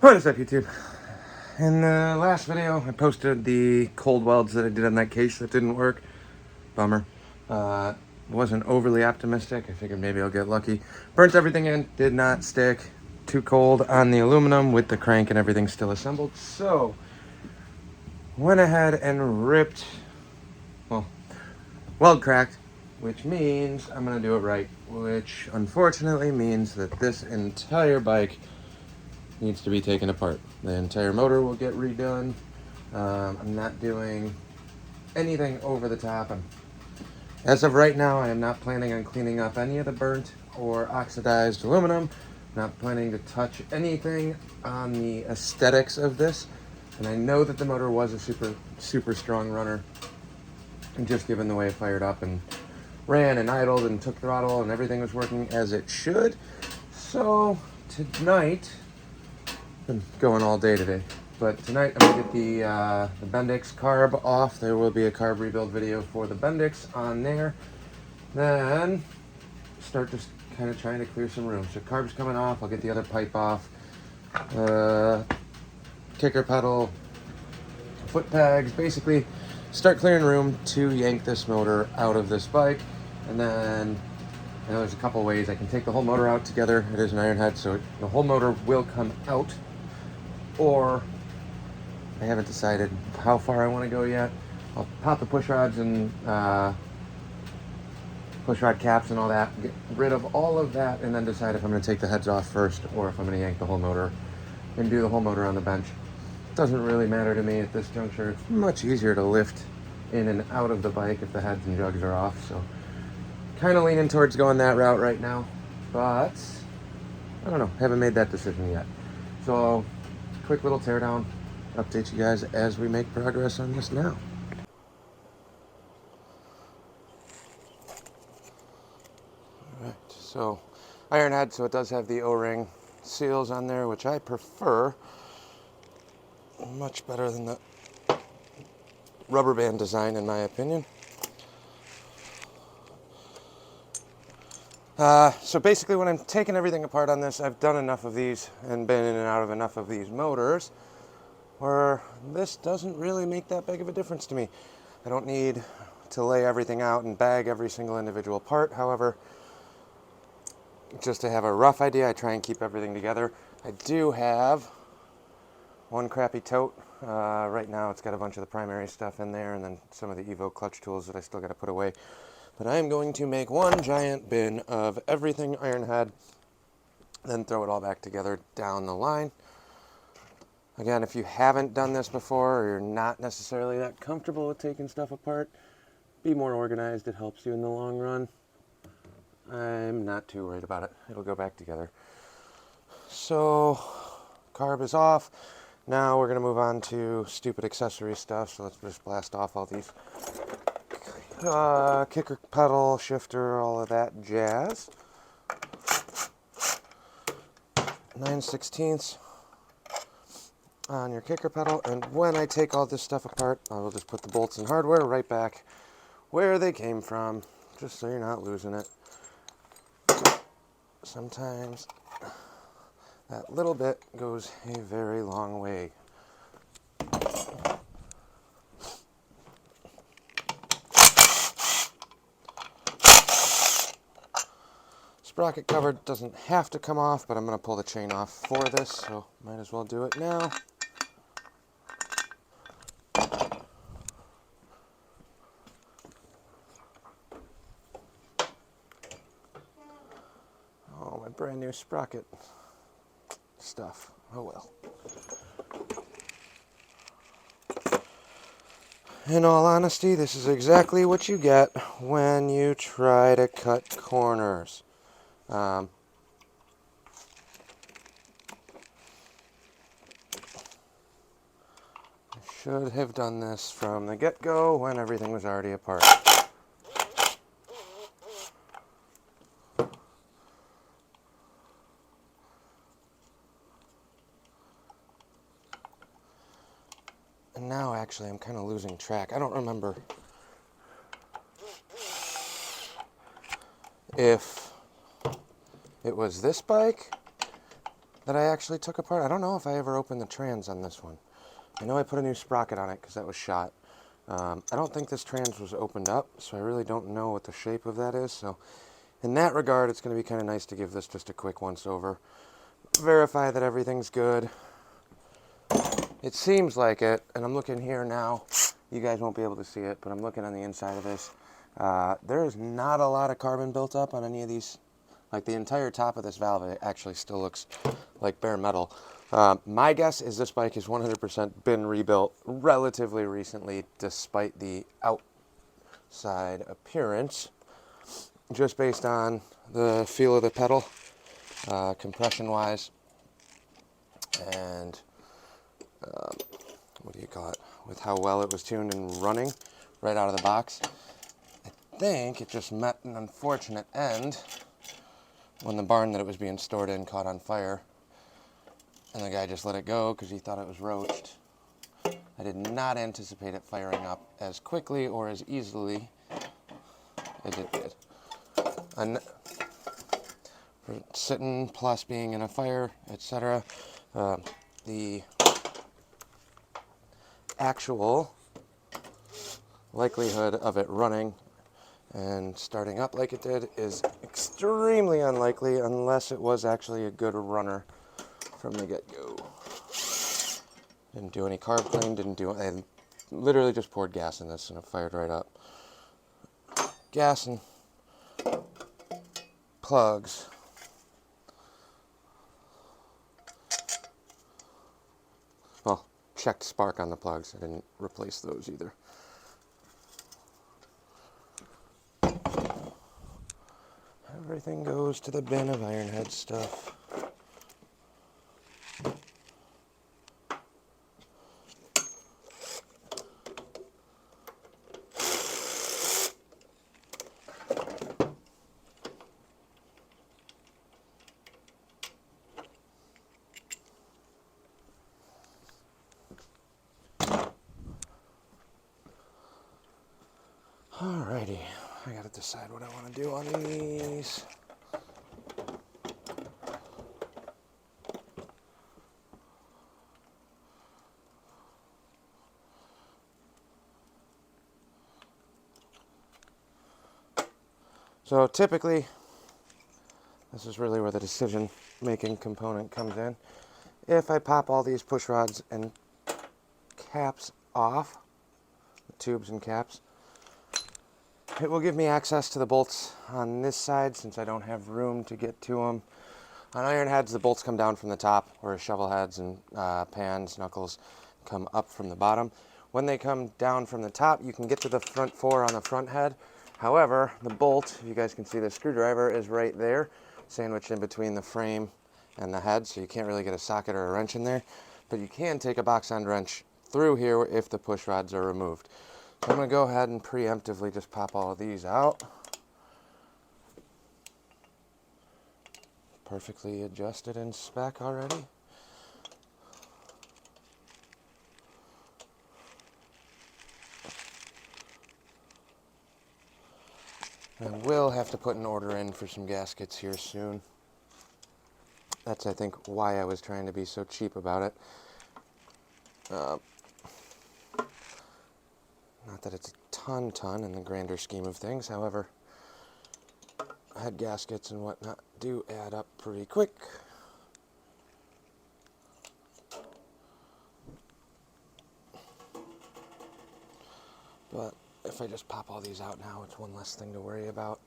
What is up, YouTube? In the last video, I posted the cold welds that I did on that case that didn't work. Bummer. Wasn't overly optimistic. I figured maybe I'll get lucky. Burnt everything in, did not stick. Too cold on the aluminum with the crank and everything still assembled. So, went ahead and ripped, well, weld cracked, which means I'm going to do it right. Which, unfortunately, means that this entire bike needs to be taken apart. The entire motor will get redone. I'm not doing anything over the top. As of right now, I am not planning on cleaning up any of the burnt or oxidized aluminum. Not planning to touch anything on the aesthetics of this. And I know that the motor was a super strong runner. And just given the way it fired up and ran and idled and took throttle and everything was working as it should. So tonight, been going all day today, but tonight I'm gonna get the Bendix carb off. There will be a carb rebuild video for the Bendix on there. Then start just kind of trying to clear some room. So carb's coming off. I'll get the other pipe off. Kicker pedal, foot pegs. Basically, start clearing room to yank this motor out of this bike, and then. I know there's a couple ways. I can take the whole motor out together. It is an ironhead, so the whole motor will come out. Or I haven't decided how far I want to go yet. I'll pop the push rods and push rod caps and all that, get rid of all of that, and then decide if I'm going to take the heads off first or if I'm going to yank the whole motor and do the whole motor on the bench. Doesn't really matter to me at this juncture. It's much easier to lift in and out of the bike if the heads and jugs are off, so kind of leaning towards going that route right now, but I don't know, haven't made that decision yet. So quick little teardown, update you guys as we make progress on this now. Alright, so ironhead, so it does have the O-ring seals on there, which I prefer. Much better than the rubber band design in my opinion. So basically when I'm taking everything apart on this, I've done enough of these and been in and out of enough of these motors where this doesn't really make that big of a difference to me. I don't need to lay everything out and bag every single individual part. However, just to have a rough idea, I try and keep everything together. I do have one crappy tote. Right now it's got a bunch of the primary stuff in there and then some of the Evo clutch tools that I still got to put away. But I am going to make one giant bin of everything ironhead, then throw it all back together down the line. Again, if you haven't done this before or you're not necessarily that comfortable with taking stuff apart, be more organized. It helps you in the long run. I'm not too worried about it. It'll go back together. So, carb is off. Now we're going to move on to stupid accessory stuff. So let's just blast off all these. Kicker pedal, shifter, all of that jazz. 9/16 on your kicker pedal, and when I take all this stuff apart, I will just put the bolts and hardware right back where they came from, just so you're not losing it. Sometimes that little bit goes a very long way. Sprocket cover doesn't have to come off, but I'm going to pull the chain off for this, so might as well do it now. Oh, my brand new sprocket stuff. Oh well. In all honesty, this is exactly what you get when you try to cut corners. I should have done this from the get-go when everything was already apart. And now actually I'm kind of losing track. I don't remember if it was this bike that I actually took apart. I don't know if I ever opened the trans on this one. I know I put a new sprocket on it because that was shot. I don't think this trans was opened up, so I really don't know what the shape of that is. So in that regard, it's going to be kind of nice to give this just a quick once over. Verify that everything's good. It seems like it, and I'm looking here now. You guys won't be able to see it, but I'm looking on the inside of this. There is not a lot of carbon built up on any of these. Like the entire top of this valve, it actually still looks like bare metal. My guess is this bike has 100% been rebuilt relatively recently, despite the outside appearance, just based on the feel of the pedal, compression-wise, and what do you call it, with how well it was tuned and running right out of the box. I think it just met an unfortunate end when the barn that it was being stored in caught on fire, and the guy just let it go because he thought it was roached. I did not anticipate it firing up as quickly or as easily as it did. And for sitting plus being in a fire, etc., the actual likelihood of it running and starting up like it did is extremely unlikely unless it was actually a good runner from the get-go. Didn't do any carb clean, I literally just poured gas in this and it fired right up. Gas and plugs. Well, checked spark on the plugs. I didn't replace those either. Everything goes to the bin of ironhead stuff. Alrighty, I gotta decide what I want to do on these. So typically, this is really where the decision-making component comes in. If I pop all these push rods and caps off, the tubes and caps, it will give me access to the bolts on this side since I don't have room to get to them. On iron heads, the bolts come down from the top, whereas shovel heads and pans, knuckles come up from the bottom. When they come down from the top, you can get to the front four on the front head. However, the bolt, if you guys can see the screwdriver, is right there, sandwiched in between the frame and the head, so you can't really get a socket or a wrench in there. But you can take a box end wrench through here if the push rods are removed. So I'm going to go ahead and preemptively just pop all of these out. Perfectly adjusted in spec already. I will have to put an order in for some gaskets here soon. That's, I think, why I was trying to be so cheap about it. Not that it's a ton in the grander scheme of things. However, head gaskets and whatnot do add up pretty quick. But if I just pop all these out now, it's one less thing to worry about.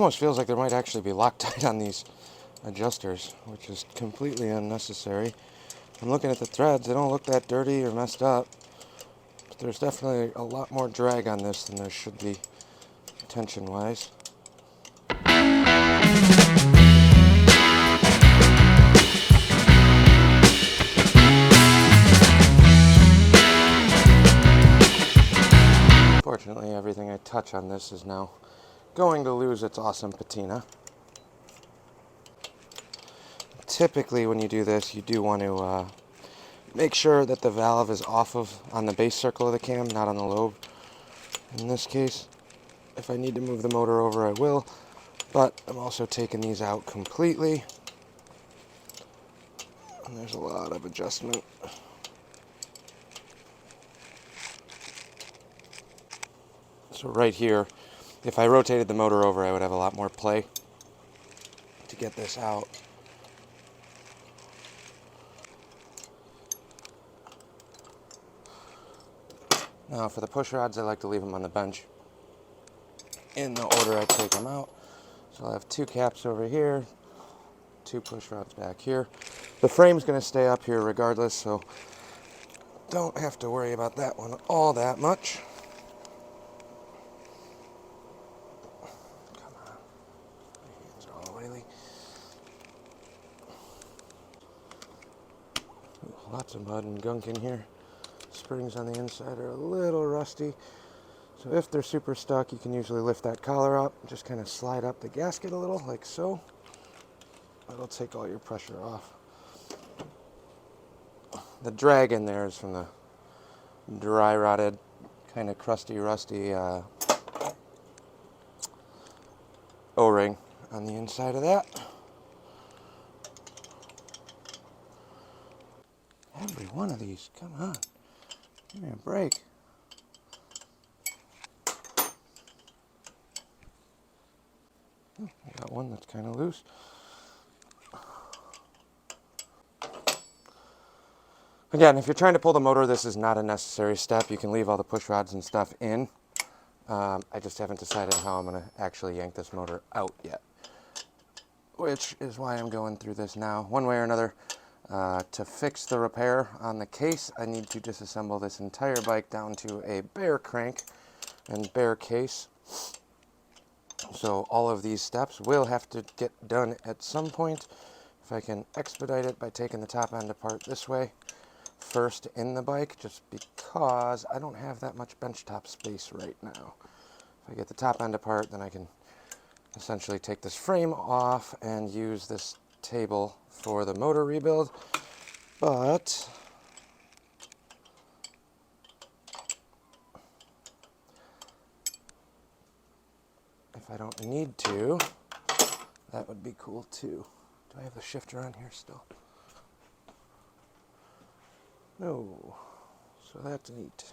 almost feels like there might actually be Loctite on these adjusters, which is completely unnecessary. I'm looking at the threads, they don't look that dirty or messed up, but there's definitely a lot more drag on this than there should be tension-wise. Fortunately, everything I touch on this is now going to lose its awesome patina. Typically, when you do this, you do want to make sure that the valve is off of on the base circle of the cam, not on the lobe. In this case, if I need to move the motor over, I will, but I'm also taking these out completely. And there's a lot of adjustment. So right here, if I rotated the motor over, I would have a lot more play to get this out. Now for the push rods, I like to leave them on the bench in the order I take them out. So I'll have 2 caps over here, 2 push rods back here. The frame's going to stay up here regardless, so don't have to worry about that one all that much. Come on, my hands are all oily. Lots of mud and gunk in here. Springs on the inside are a little rusty, so if they're super stuck, you can usually lift that collar up, just kind of slide up the gasket a little, like so. That'll take all your pressure off. The drag in there is from the dry rotted, kind of crusty, rusty O-ring on the inside of that. Every one of these, come on, give me a break. I got one that's kind of loose. Again, if you're trying to pull the motor, this is not a necessary step. You can leave all the push rods and stuff in. I just haven't decided how I'm going to actually yank this motor out yet, which is why I'm going through this now. One way or another, to fix the repair on the case, I need to disassemble this entire bike down to a bare crank and bare case. So all of these steps will have to get done at some point. If I can expedite it by taking the top end apart this way first in the bike, just because I don't have that much benchtop space right now. If I get the top end apart, then I can essentially take this frame off and use this table for the motor rebuild. But if I don't need to, that would be cool too. Do I have the shifter on here still? No. So that's neat.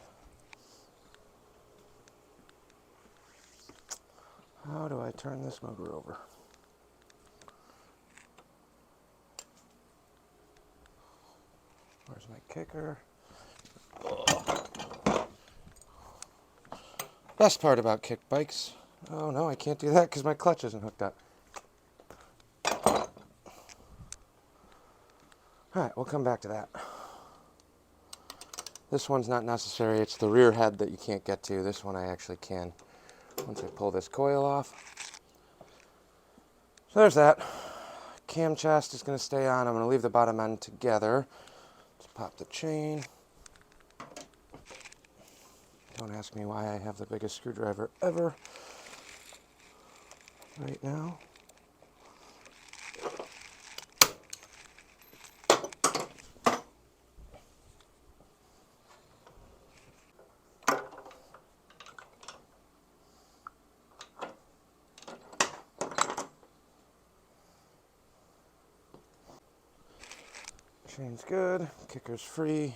How do I turn this motor over? Where's my kicker? Oh. Best part about kick bikes. Oh no, I can't do that because my clutch isn't hooked up. Alright, we'll come back to that. This one's not necessary. It's the rear head that you can't get to. This one I actually can once I pull this coil off. So there's that. Cam chest is going to stay on. I'm going to leave the bottom end together. Let's pop the chain. Don't ask me why I have the biggest screwdriver ever right now. Chain's good, kicker's free.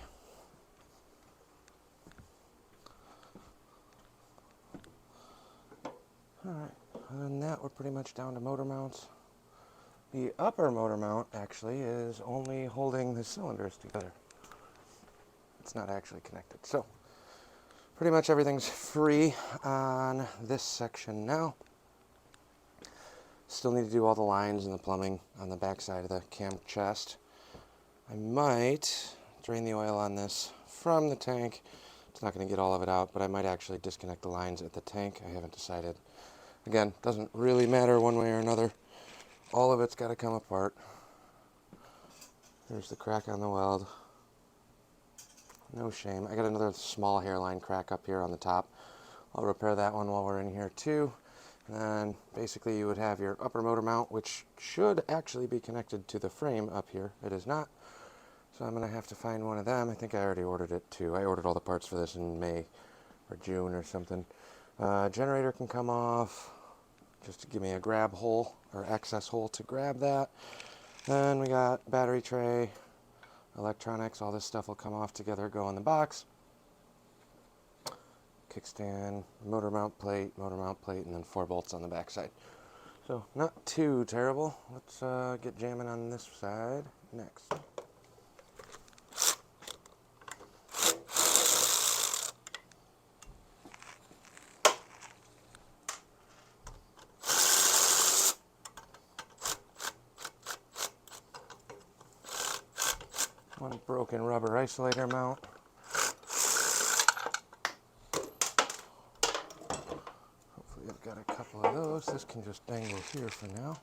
Alright, other than that, we're pretty much down to motor mounts. The upper motor mount actually is only holding the cylinders together. It's not actually connected. So, pretty much everything's free on this section now. Still need to do all the lines and the plumbing on the back side of the cam chest. I might drain the oil on this from the tank. It's not going to get all of it out, but I might actually disconnect the lines at the tank. I haven't decided. Again, doesn't really matter one way or another. All of it's got to come apart. There's the crack on the weld. No shame. I got another small hairline crack up here on the top. I'll repair that one while we're in here too. And then basically you would have your upper motor mount, which should actually be connected to the frame up here. It is not. So I'm going to have to find one of them. I think I already ordered it too. I ordered all the parts for this in May or June or something. Generator can come off. Just to give me a grab hole or access hole to grab that. Then we got battery tray, electronics, all this stuff will come off together, go in the box. Kickstand, motor mount plate, and then 4 bolts on the back side. So not too terrible. Let's get jamming on this side next. One broken rubber isolator mount. Hopefully I've got a couple of those. This can just dangle here for now.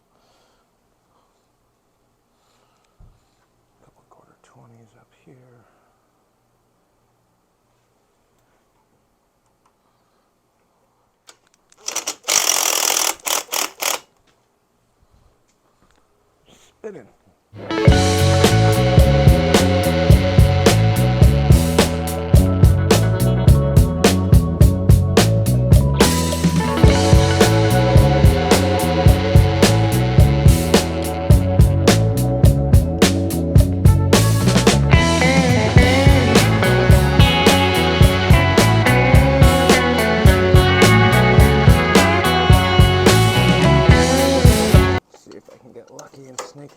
A couple quarter 20s up here. Spinning.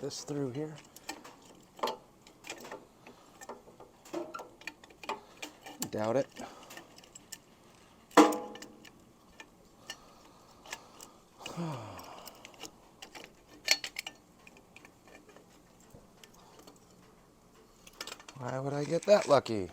This through here. Doubt it. Why would I get that lucky?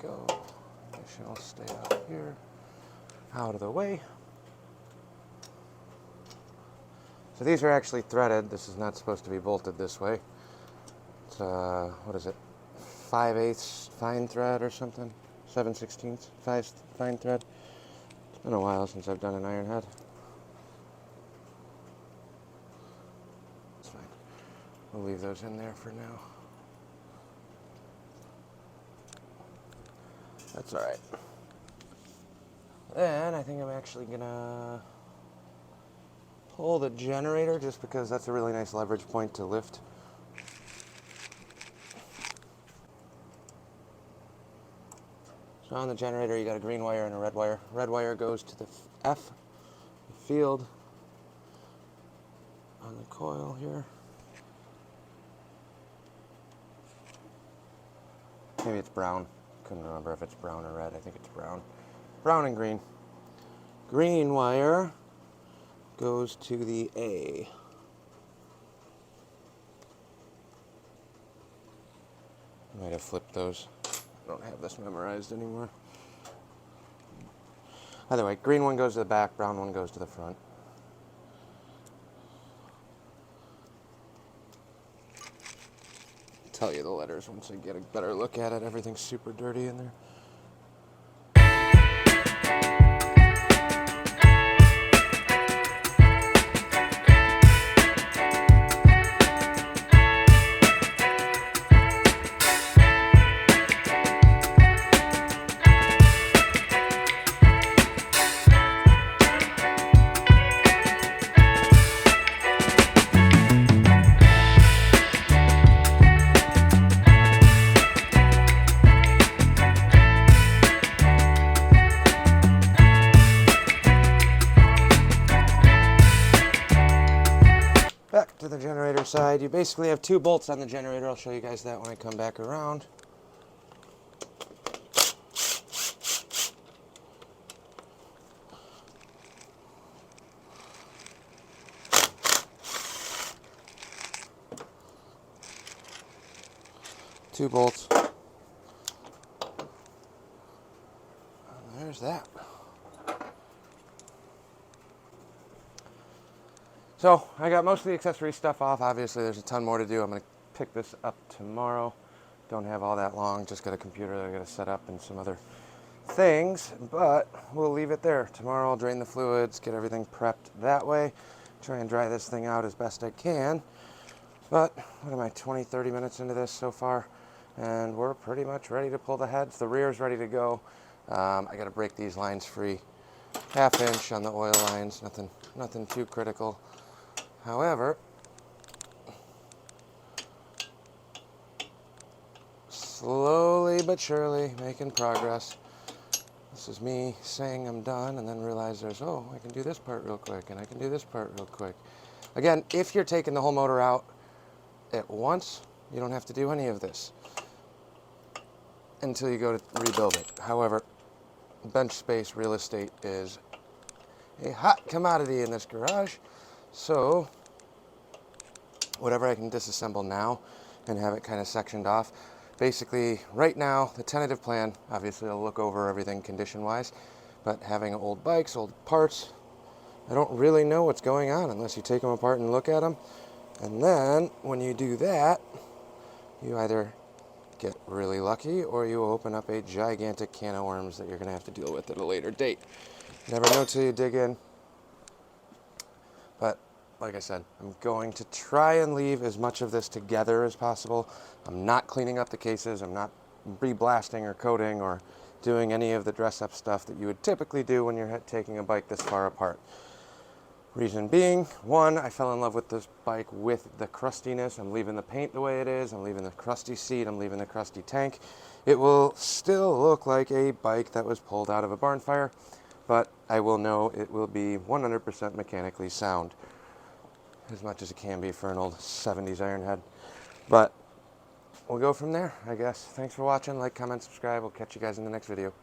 Go. I'll stay out here, out of the way. So these are actually threaded. This is not supposed to be bolted this way. It's what is it? 5/8 fine thread or something? 7/16 fine thread. It's been a while since I've done an iron head. It's fine. We'll leave those in there for now. That's all right. Then I think I'm actually gonna pull the generator just because that's a really nice leverage point to lift. So on the generator you got a green wire and a red wire. Red wire goes to the F, the field, on the coil here. Maybe it's brown. Couldn't remember if it's brown or red. I think it's brown. Brown and green. Green wire goes to the A. I might have flipped those. I don't have this memorized anymore. Either way, green one goes to the back, brown one goes to the front. Tell you the letters once I get a better look at it. Everything's super dirty in there. side, you basically have 2 bolts on the generator. I'll show you guys that when I come back around. Two bolts. And there's that. So I got most of the accessory stuff off. Obviously, there's a ton more to do. I'm going to pick this up tomorrow. Don't have all that long. Just got a computer that I got to set up and some other things. But we'll leave it there. Tomorrow I'll drain the fluids, get everything prepped that way. Try and dry this thing out as best I can. But what am I, 20, 30 minutes into this so far? And we're pretty much ready to pull the heads. The rear's ready to go. I got to break these lines free. 1/2 inch on the oil lines. Nothing too critical. However, slowly but surely making progress. This is me saying I'm done and then realize there's, oh, I can do this part real quick and I can do this part real quick. Again, if you're taking the whole motor out at once, you don't have to do any of this until you go to rebuild it. However, bench space, real estate is a hot commodity in this garage. So whatever I can disassemble now and have it kind of sectioned off. Basically, right now, the tentative plan, obviously I'll look over everything condition-wise, but having old bikes, old parts, I don't really know what's going on unless you take them apart and look at them. And then when you do that, you either get really lucky or you open up a gigantic can of worms that you're going to have to deal with at a later date. Never know till you dig in. But like I said, I'm going to try and leave as much of this together as possible. I'm not cleaning up the cases. I'm not re-blasting or coating or doing any of the dress-up stuff that you would typically do when you're taking a bike this far apart. Reason being, one, I fell in love with this bike with the crustiness. I'm leaving the paint the way it is. I'm leaving the crusty seat. I'm leaving the crusty tank. It will still look like a bike that was pulled out of a barn fire, but I will know it will be 100% mechanically sound, as much as it can be for an old 70s ironhead. But we'll go from there, I guess. Thanks for watching. Like, comment, subscribe. We'll catch you guys in the next video.